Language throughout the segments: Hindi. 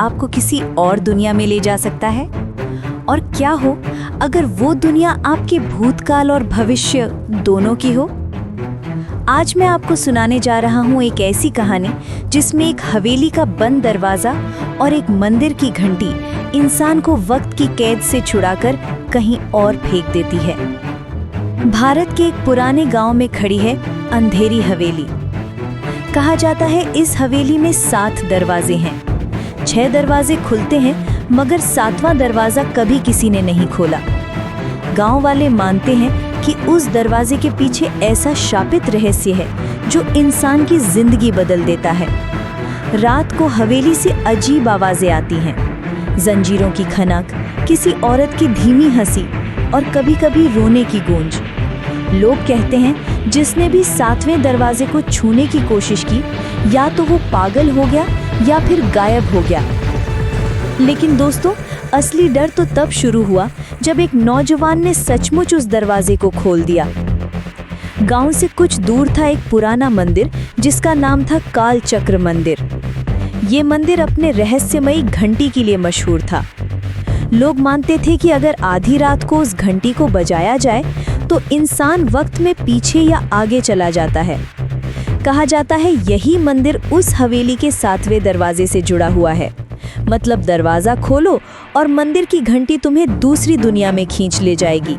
आपको किसी और दुनिया में ले जा सकता है? और क्या हो अगर वो दुनिया आपके भूतकाल और भविष्य दोनों की हो? आज मैं आपको सुनाने जा रहा हूँ एक ऐसी कहानी जिसमें एक हवेली का बंद दरवाजा और एक मंदिर की घंटी इंसान को वक्त की कैद से छुड़ाकर कहीं और फेंक देती है। भारत के एक पुराने गांव में खड़ी है अंधेरी हवेली। कहा जाता है इस हवेली में 7 दरवाजे हैं। 6 दरवाजे खुलते हैं मगर 7वां दरवाजा कभी किसी ने नहीं खोला। गांव वाले मानते हैं कि उस दरवाजे के पीछे ऐसा शापित रहस्य है जो इंसान की जिंदगी बदल देता है। रात को हवेली से अजीब आवाजें आती हैं, जंजीरों की खनक, किसी औरत की धीमी हंसी और कभी-कभी रोने की गूंज। लोग कहते हैं जिसने भी 7वें दरवाजे को छूने की कोशिश की या तो वो पागल हो गया या फिर गायब हो गया। लेकिन दोस्तों, असली डर तो तब शुरू हुआ जब एक नौजवान ने सचमुच उस दरवाजे को खोल दिया। गांव से कुछ दूर था एक पुराना मंदिर जिसका नाम था काल चक्र मंदिर। ये मंदिर अपने रहस्यमयी घंटी के लिए मशहूर था। लोग मानते थे कि अगर आधी रात को उस घंटी को बजाया जाए तो इंसान वक्त में पीछे या आगे चला जाता है। कहा जाता है यही मंदिर उस हवेली के 7वें दरवाजे से जुड़ा हुआ है। मतलब दरवाजा खोलो और मंदिर की घंटी तुम्हें दूसरी दुनिया में खींच ले जाएगी।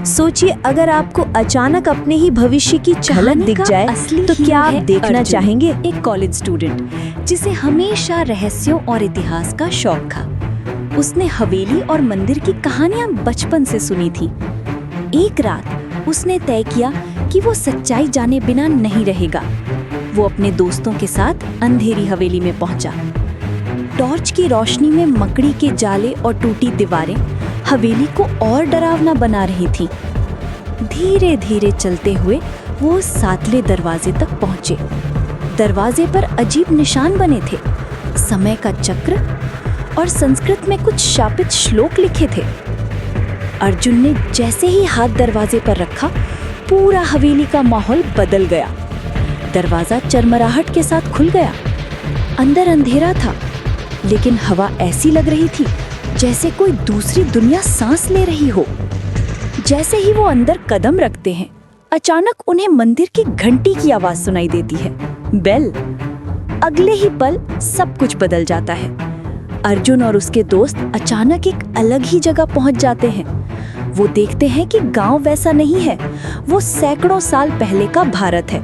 सोचिए, अगर आपको अचानक अपने ही भविष्य की झलक दिख जाए तो क्या आप देखना चाहेंगे? एक कॉलेज स्टूडेंट जिसे हमेशा रहस्यों और इतिहास का शौक था। उसने हवेली और मंदिर की कहानियां बचपन से सुनी थी। एक रात उसने तय किया कि वो सच्चाई जाने बिना नहीं रहेगा। वो अपने दोस्तों के साथ अंधेरी हवेली में पहुंचा। टॉर्च की रोशनी में मकड़ी के जाले और टूटी दीवारें हवेली को और डरावना बना रही थी। धीरे धीरे चलते हुए वो 7वें दरवाजे तक पहुंचे। दरवाजे पर अजीब निशान बने थे, समय का चक्र और संस्कृत में कुछ शापित श्लोक लिखे थे। अर्जुन ने जैसे ही हाथ दरवाजे पर रखा, पूरा हवेली का माहौल बदल गया। दरवाजा चरमराहट के साथ खुल गया। अंदर अंधेरा था, लेकिन हवा ऐसी लग रही थी जैसे कोई दूसरी दुनिया सांस ले रही हो। जैसे ही वो अंदर कदम रखते हैं, अचानक उन्हें मंदिर की घंटी की आवाज सुनाई देती है, बेल। अगले ही पल सब कुछ बदल जाता है। अर्जुन और उसके दोस्त अचानक एक अलग ही जगह पहुंच जाते हैं। वो देखते हैं कि गांव वैसा नहीं है, वो सैकड़ों साल पहले का भारत है।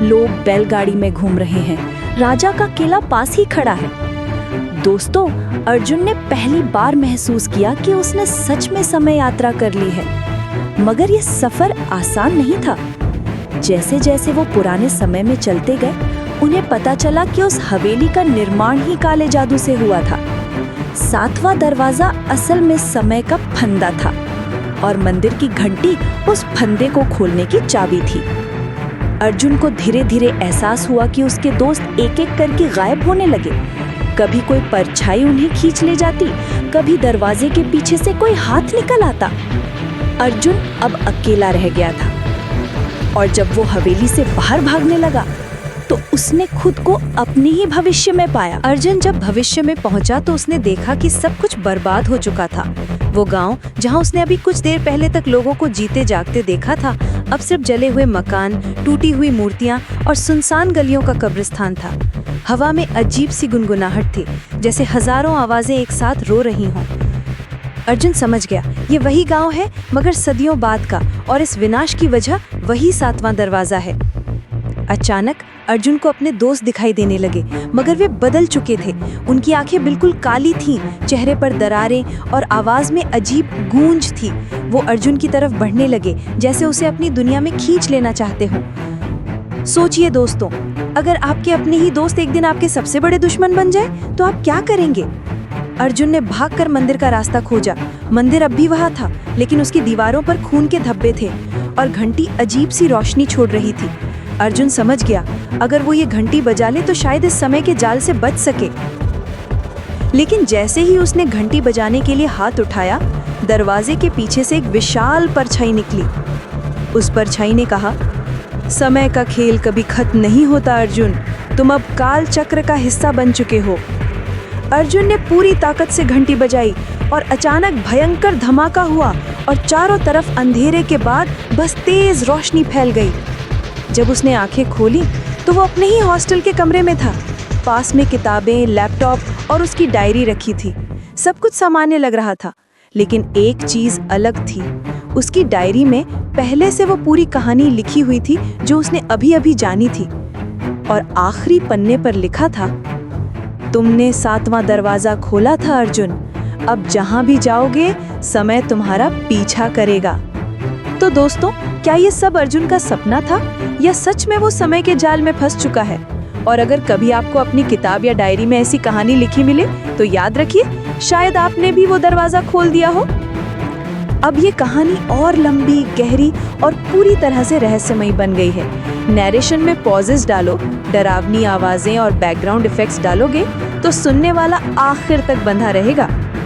लोग बैलगाड़ी में घूम रहे हैं, राजा का किला पास ही खड़ा है। दोस्तों, अर्जुन ने पहली बार महसूस किया कि उसने सच में समय यात्रा कर ली है। मगर यह सफर आसान नहीं था। जैसे जैसे वो पुराने समय में चलते गए, उन्हें पता चला कि उस हवेली का निर्माण ही काले जादू से हुआ था। 7वां दरवाजा असल में समय का फंदा था और मंदिर की घंटी उस फंदे को खोलने की चाबी थी। अर्जुन को धीरे धीरे एहसास हुआ कि उसके दोस्त एक एक करके गायब होने लगे। कभी कोई परछाई उन्हें खींच ले जाती, कभी दरवाजे के पीछे से कोई हाथ निकल आता। अर्जुन अब अकेला रह गया था और जब वो हवेली से बाहर भागने लगा तो उसने खुद को अपने ही भविष्य में पाया। अर्जुन जब भविष्य में पहुंचा तो उसने देखा कि सब कुछ बर्बाद हो चुका था। वो गांव जहां उसने अभी कुछ देर पहले तक लोगों को जीते जागते देखा था, अब सिर्फ जले हुए मकान, टूटी हुई मूर्तियां और सुनसान गलियों का कब्रिस्तान था। हवा में अजीब सी गुनगुनाहट थी, जैसे हजारों आवाजें एक साथ रो रही हों। अर्जुन समझ गया, ये वही गांव है मगर सदियों बाद का, और इस विनाश की वजह वही 7वां दरवाजा है। अचानक अर्जुन को अपने दोस्त दिखाई देने लगे, मगर वे बदल चुके थे। उनकी आंखें बिल्कुल काली थीं, चेहरे पर दरारें और आवाज में अजीब गूंज थी। वो अर्जुन की तरफ बढ़ने लगे, जैसे उसे अपनी दुनिया में खींच लेना चाहते हों। सोचिए दोस्तों, अगर आपके अपने ही दोस्त एक दिन आपके सबसे बड़े दुश्मन बन जाए तो आप क्या करेंगे? अर्जुन ने भागकर मंदिर का रास्ता खोजा। मंदिर अब भी वहाँ था, लेकिन उसकी दीवारों पर खून के धब्बे थे और घंटी अजीब सी रोशनी छोड़ रही थी। अर्जुन समझ गया, अगर वो ये घंटी बजा ले तो शायद इस समय के जाल से बच सके। लेकिन जैसे ही उसने घंटी बजाने के लिए हाथ उठाया, दरवाजे के पीछे से एक विशाल परछाई निकली। उस परछाई ने कहा, समय का खेल कभी खत्म नहीं होता अर्जुन, तुम अब काल चक्र का हिस्सा बन चुके हो। अर्जुन ने पूरी ताकत से घंटी बजाई और अचानक भयंकर धमाका हुआ और चारों तरफ अंधेरे के बाद बस तेज रोशनी फैल गई। जब उसने आंखें खोली तो वो अपने ही हॉस्टल के कमरे में था। पास में किताबें, लैपटॉप और उसकी डायरी रखी थी। सब कुछ सामान्य लग रहा था, लेकिन एक चीज अलग थी। उसकी डायरी में पहले से वो पूरी कहानी लिखी हुई थी जो उसने अभी अभी जानी थी। और आखिरी पन्ने पर लिखा था, तुमने 7वां दरवाजा खोला था अर्जुन, अब जहां भी जाओगे समय तुम्हारा पीछा करेगा। तो दोस्तों, क्या ये सब अर्जुन का सपना था या सच में वो समय के जाल में फंस चुका है? और अगर कभी आपको अपनी किताब या डायरी में ऐसी कहानी लिखी मिले तो याद रखिए, शायद आपने भी वो दरवाजा खोल दिया हो। अब ये कहानी और लंबी, गहरी और पूरी तरह से रहस्यमयी बन गई है। नैरेशन में पॉजेस डालो, डरावनी आवाजें और बैकग्राउंड इफेक्ट्स डालोगे तो सुनने वाला आखिर तक बंधा रहेगा।